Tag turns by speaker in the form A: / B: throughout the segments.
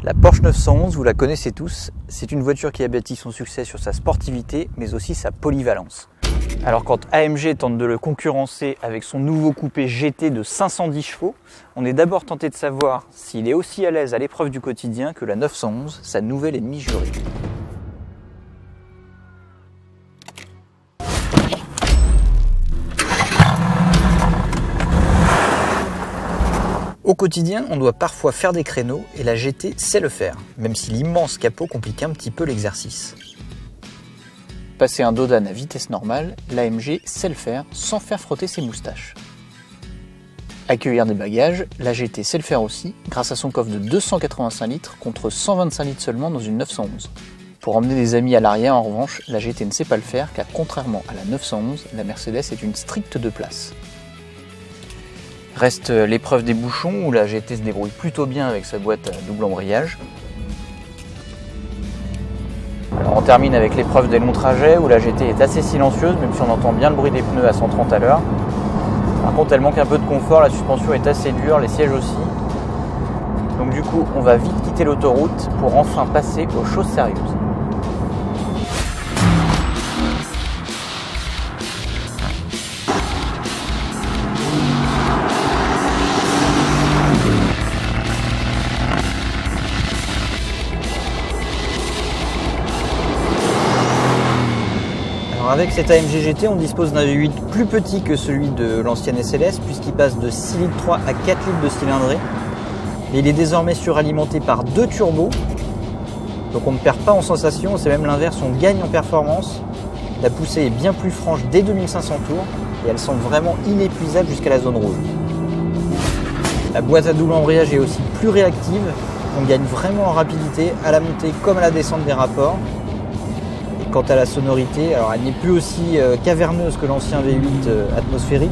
A: La Porsche 911, vous la connaissez tous, c'est une voiture qui a bâti son succès sur sa sportivité, mais aussi sa polyvalence. Alors quand AMG tente de le concurrencer avec son nouveau coupé GT de 510 chevaux, on est d'abord tenté de savoir s'il est aussi à l'aise à l'épreuve du quotidien que la 911, sa nouvelle ennemie jurée. Au quotidien, on doit parfois faire des créneaux et la GT sait le faire, même si l'immense capot complique un petit peu l'exercice. Passer un dodan à vitesse normale, l'AMG sait le faire sans faire frotter ses moustaches. Accueillir des bagages, la GT sait le faire aussi, grâce à son coffre de 285 litres contre 125 litres seulement dans une 911. Pour emmener des amis à l'arrière, en revanche, la GT ne sait pas le faire car contrairement à la 911, la Mercedes est une stricte 2 places. Reste l'épreuve des bouchons où la GT se débrouille plutôt bien avec sa boîte à double embrayage. Alors on termine avec l'épreuve des longs trajets où la GT est assez silencieuse même si on entend bien le bruit des pneus à 130 à l'heure. Par contre elle manque un peu de confort, la suspension est assez dure, les sièges aussi. Donc du coup on va vite quitter l'autoroute pour enfin passer aux choses sérieuses. Avec cet AMG GT, on dispose d'un V8 plus petit que celui de l'ancienne SLS puisqu'il passe de 6,3 litres à 4 litres de cylindrée. Et il est désormais suralimenté par 2 turbos. Donc on ne perd pas en sensation, c'est même l'inverse, on gagne en performance. La poussée est bien plus franche dès 2500 tours et elle semble vraiment inépuisable jusqu'à la zone rouge. La boîte à double embrayage est aussi plus réactive, on gagne vraiment en rapidité à la montée comme à la descente des rapports. Quant à la sonorité, alors elle n'est plus aussi caverneuse que l'ancien V8 atmosphérique,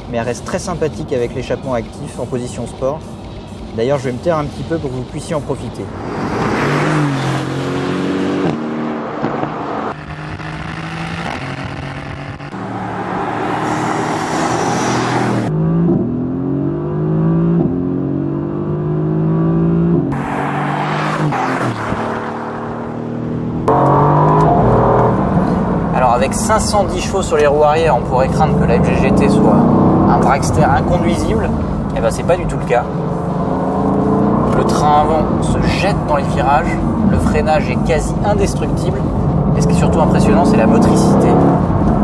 A: mais elle reste très sympathique avec l'échappement actif en position sport. D'ailleurs, je vais me taire un petit peu pour que vous puissiez en profiter. Avec 510 chevaux sur les roues arrière, on pourrait craindre que la AMG GT soit un dragster inconduisible. Et ben c'est pas du tout le cas. Le train avant se jette dans les virages, le freinage est quasi indestructible. Et ce qui est surtout impressionnant, c'est la motricité.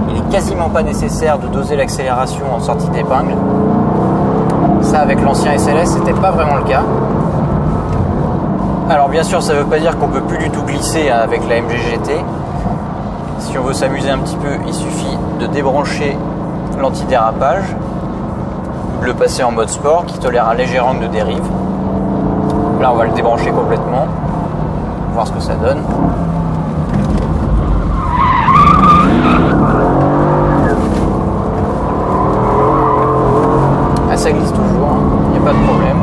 A: Il n'est quasiment pas nécessaire de doser l'accélération en sortie d'épingle. Ça, avec l'ancien SLS, c'était pas vraiment le cas. Alors bien sûr, ça veut pas dire qu'on peut plus du tout glisser avec la AMG GT. Si on veut s'amuser un petit peu, il suffit de débrancher l'antidérapage, de le passer en mode sport qui tolère un léger angle de dérive. Là, on va le débrancher complètement, voir ce que ça donne. Ah, ça glisse toujours, il n'y a pas de problème.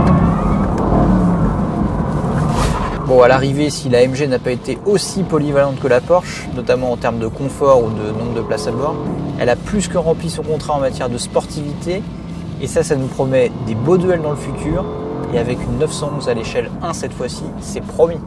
A: Bon, à l'arrivée, si la AMG n'a pas été aussi polyvalente que la Porsche, notamment en termes de confort ou de nombre de places à bord, elle a plus que rempli son contrat en matière de sportivité. Et ça nous promet des beaux duels dans le futur. Et avec une 911 à l'échelle 1 cette fois-ci, c'est promis.